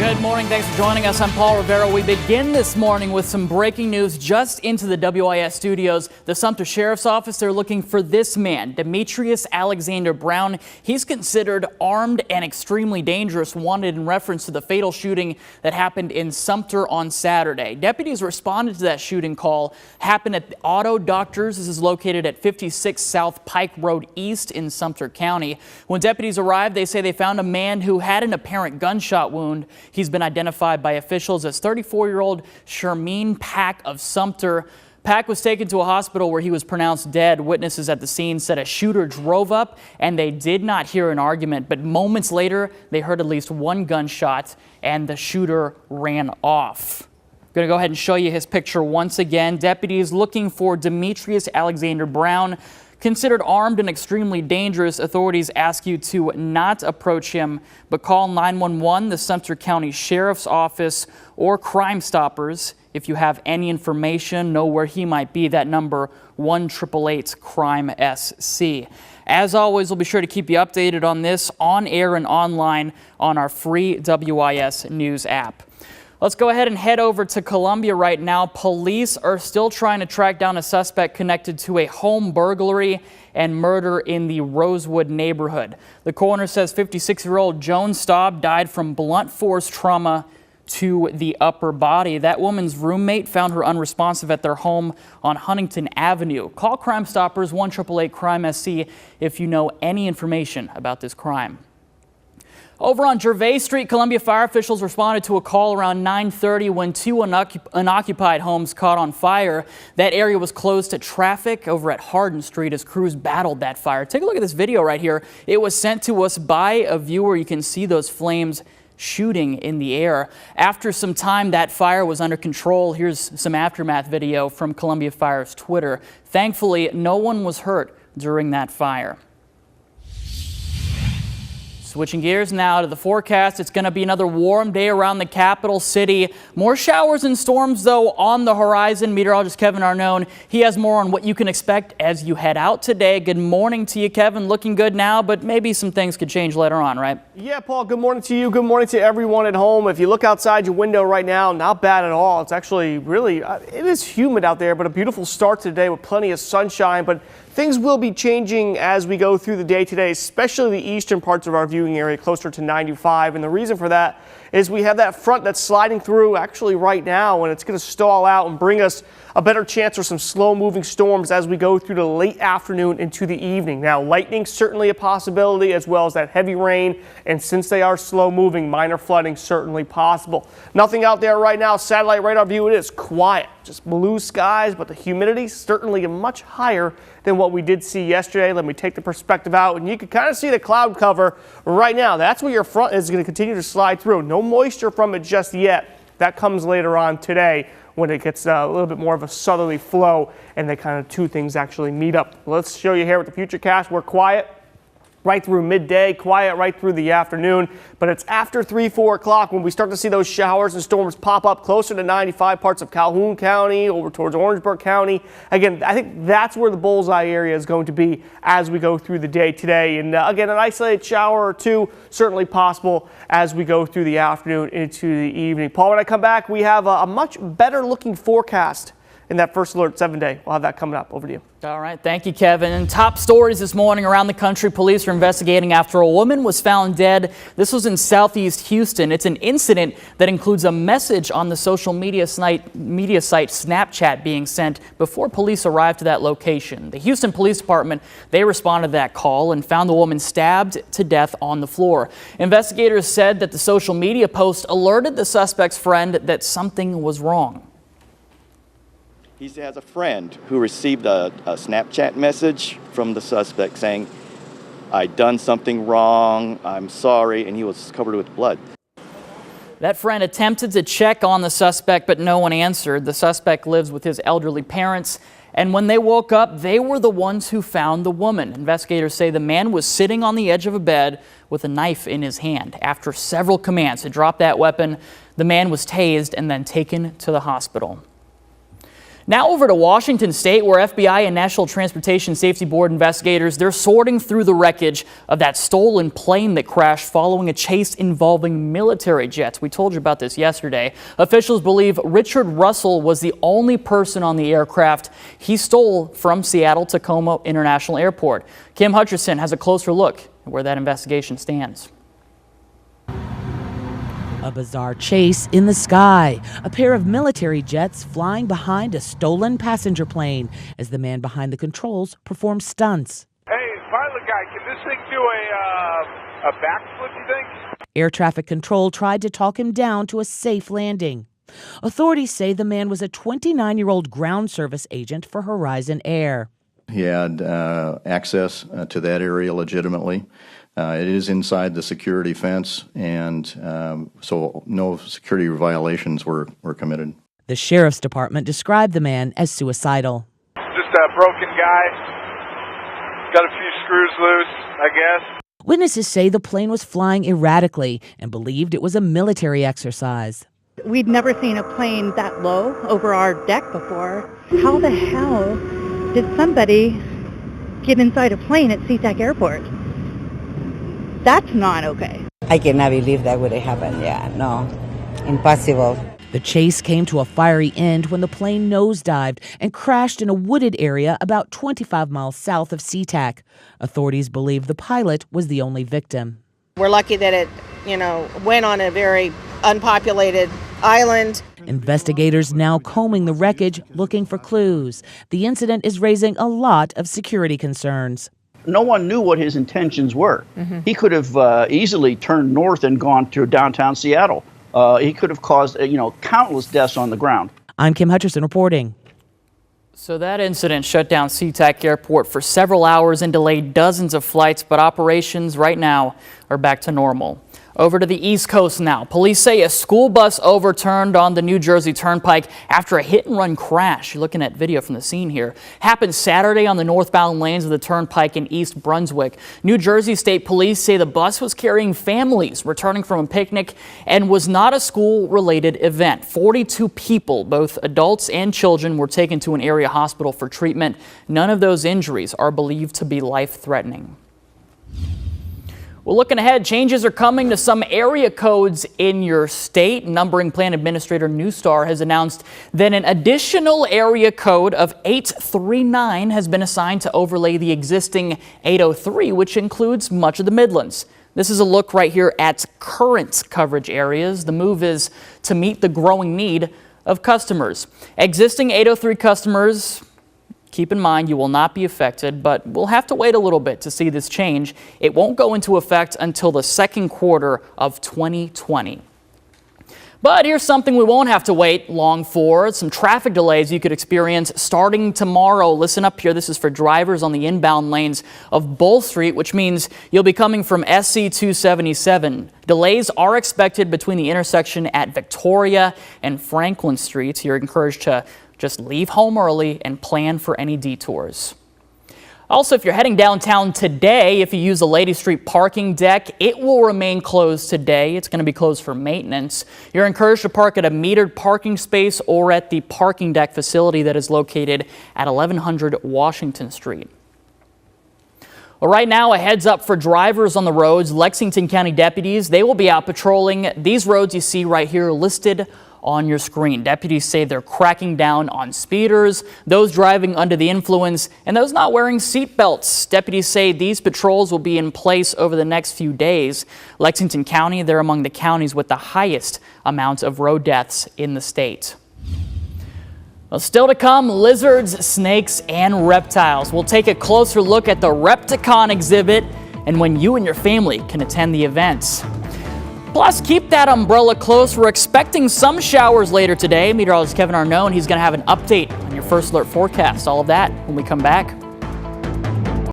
Good morning. Thanks for joining us. I'm Paul Rivera. We begin this morning with some breaking news just into the WIS studios. The Sumter Sheriff's Office, they're looking for this man, Demetrius Alexander Brown. He's considered armed and extremely dangerous, wanted in reference to the fatal shooting that happened in Sumter on Saturday. Deputies responded to that shooting call. Happened at the Auto Doctors. This is located at 56 South Pike Road East in Sumter County. When deputies arrived, they say they found a man who had an apparent gunshot wound. He's been identified by officials as 34-year-old Shermeen Pack of Sumter. Pack was taken to a hospital where he was pronounced dead. Witnesses at the scene said a shooter drove up and they did not hear an argument, but moments later they heard at least one gunshot and the shooter ran off. I'm going to go ahead and show you his picture once again. Deputies looking for Demetrius Alexander Brown. Considered armed and extremely dangerous, authorities ask you to not approach him, but call 911, the Sumter County Sheriff's Office, or Crime Stoppers. If you have any information, know where he might be. That number, 1-888-CRIME-SC. As always, we'll be sure to keep you updated on this on air and online on our free WIS News app. Let's go ahead and head over to Columbia right now. Police are still trying to track down a suspect connected to a home burglary and murder in the Rosewood neighborhood. The coroner says 56-year-old Joan Staub died from blunt force trauma to the upper body. That woman's roommate found her unresponsive at their home on Huntington Avenue. Call Crime Stoppers 1-888-CRIME-SC if you know any information about this crime. Over on Gervais Street, Columbia fire officials responded to a call around 9:30 when two unoccupied homes caught on fire. That area was closed to traffic over at Hardin Street as crews battled that fire. Take a look at this video right here. It was sent to us by a viewer. You can see those flames shooting in the air. After some time, that fire was under control. Here's some aftermath video from Columbia Fire's Twitter. Thankfully, no one was hurt during that fire. Switching gears now to the forecast. It's going to be another warm day around the capital city. More showers and storms, though, on the horizon. Meteorologist Kevin Arnone, he has more on what you can expect as you head out today. Good morning to you, Kevin. Looking good now, but maybe some things could change later on, right? Yeah, Paul, good morning to you. Good morning to everyone at home. If you look outside your window right now, not bad at all. It's actually really, it is humid out there, but a beautiful start to the day with plenty of sunshine. But things will be changing as we go through the day today, especially the eastern parts of our viewing area closer to 95. And the reason for that is we have that front that's sliding through actually right now, and it's going to stall out and bring us a better chance for some slow-moving storms as we go through the late afternoon into the evening. Now, lightning certainly a possibility, as well as that heavy rain, and since they are slow-moving, minor flooding certainly possible. Nothing out there right now. Satellite radar view, it is quiet. Just blue skies, but the humidity certainly much higher than what we did see yesterday. Let me take the perspective out, and you can kind of see the cloud cover right now. That's where your front is going to continue to slide through. No moisture from it just yet. That comes later on today when it gets a little bit more of a southerly flow and they kind of two things actually meet up. Let's show you here with the futurecast. We're quiet right through midday, quiet right through the afternoon, but it's after 3-4 o'clock when we start to see those showers and storms pop up closer to 95 parts of Calhoun County over towards Orangeburg County. Again, I think that's where the bullseye area is going to be as we go through the day today. And again, an isolated shower or two certainly possible as we go through the afternoon into the evening. Paul, when I come back, we have a much better looking forecast in that First Alert 7-day. We'll have that coming up. Over to you. All right. Thank you, Kevin. And top stories this morning around the country. Police are investigating after a woman was found dead. This was in southeast Houston. It's an incident that includes a message on the social media site Snapchat being sent before police arrived to that location. The Houston Police Department, they responded to that call and found the woman stabbed to death on the floor. Investigators said that the social media post alerted the suspect's friend that something was wrong. He has a friend who received a Snapchat message from the suspect saying, "I done something wrong, I'm sorry," and he was covered with blood. That friend attempted to check on the suspect, but no one answered. The suspect lives with his elderly parents, and when they woke up, they were the ones who found the woman. Investigators say the man was sitting on the edge of a bed with a knife in his hand. After several commands to drop that weapon, the man was tased and then taken to the hospital. Now over to Washington State, where FBI and National Transportation Safety Board investigators, they're sorting through the wreckage of that stolen plane that crashed following a chase involving military jets. We told you about this yesterday. Officials believe Richard Russell was the only person on the aircraft he stole from Seattle-Tacoma International Airport. Kim Hutcherson has a closer look at where that investigation stands. A bizarre chase in the sky. A pair of military jets flying behind a stolen passenger plane as the man behind the controls performs stunts. Hey, pilot guy, can this thing do a backflip, you think? Air traffic control tried to talk him down to a safe landing. Authorities say the man was a 29-year-old ground service agent for Horizon Air. He had access to that area legitimately. It is inside the security fence, and so no security violations were committed. The sheriff's department described the man as suicidal. Just a broken guy. Got a few screws loose, I guess. Witnesses say the plane was flying erratically and believed it was a military exercise. We'd never seen a plane that low over our deck before. How the hell did somebody get inside a plane at SeaTac Airport? That's not okay. I cannot believe that would have happened. Yeah, no, impossible. The chase came to a fiery end when the plane nosedived and crashed in a wooded area about 25 miles south of SeaTac. Authorities believe the pilot was the only victim. We're lucky that it, went on a very unpopulated island. Investigators now combing the wreckage looking for clues. The incident is raising a lot of security concerns. No one knew what his intentions were. He could have easily turned north and gone to downtown Seattle. He could have caused, countless deaths on the ground. I'm Kim Hutcherson reporting. So that incident shut down SeaTac Airport for several hours and delayed dozens of flights, but operations right now are back to normal. Over to the East Coast now. Police say a school bus overturned on the New Jersey Turnpike after a hit-and-run crash. You're looking at video from the scene here. Happened Saturday on the northbound lanes of the Turnpike in East Brunswick. New Jersey State Police say the bus was carrying families returning from a picnic and was not a school-related event. 42 people, both adults and children, were taken to an area hospital for treatment. None of those injuries are believed to be life-threatening. Well, looking ahead, changes are coming to some area codes in your state. Numbering Plan Administrator Newstar has announced that an additional area code of 839 has been assigned to overlay the existing 803, which includes much of the Midlands. This is a look right here at current coverage areas. The move is to meet the growing need of customers. Existing 803 customers, keep in mind, you will not be affected, but we'll have to wait a little bit to see this change. It won't go into effect until the second quarter of 2020. But here's something we won't have to wait long for. Some traffic delays you could experience starting tomorrow. Listen up here. This is for drivers on the inbound lanes of Bull Street, which means you'll be coming from SC 277. Delays are expected between the intersection at Victoria and Franklin Streets. You're encouraged to just leave home early and plan for any detours. Also, if you're heading downtown today, if you use the Lady Street parking deck, it will remain closed today. It's going to be closed for maintenance. You're encouraged to park at a metered parking space or at the parking deck facility that is located at 1100 Washington Street. Well, right now, a heads up for drivers on the roads. Lexington County deputies, they will be out patrolling these roads you see right here listed on your screen. Deputies say they're cracking down on speeders, those driving under the influence, and those not wearing seat belts. Deputies say these patrols will be in place over the next few days. Lexington County, they're among the counties with the highest amount of road deaths in the state. Well, still to come, lizards, snakes, and reptiles. We'll take a closer look at the Repticon exhibit and when you and your family can attend the events. Plus, keep that umbrella close. We're expecting some showers later today. Meteorologist Kevin Arnone, he's going to have an update on your First Alert forecast. All of that when we come back.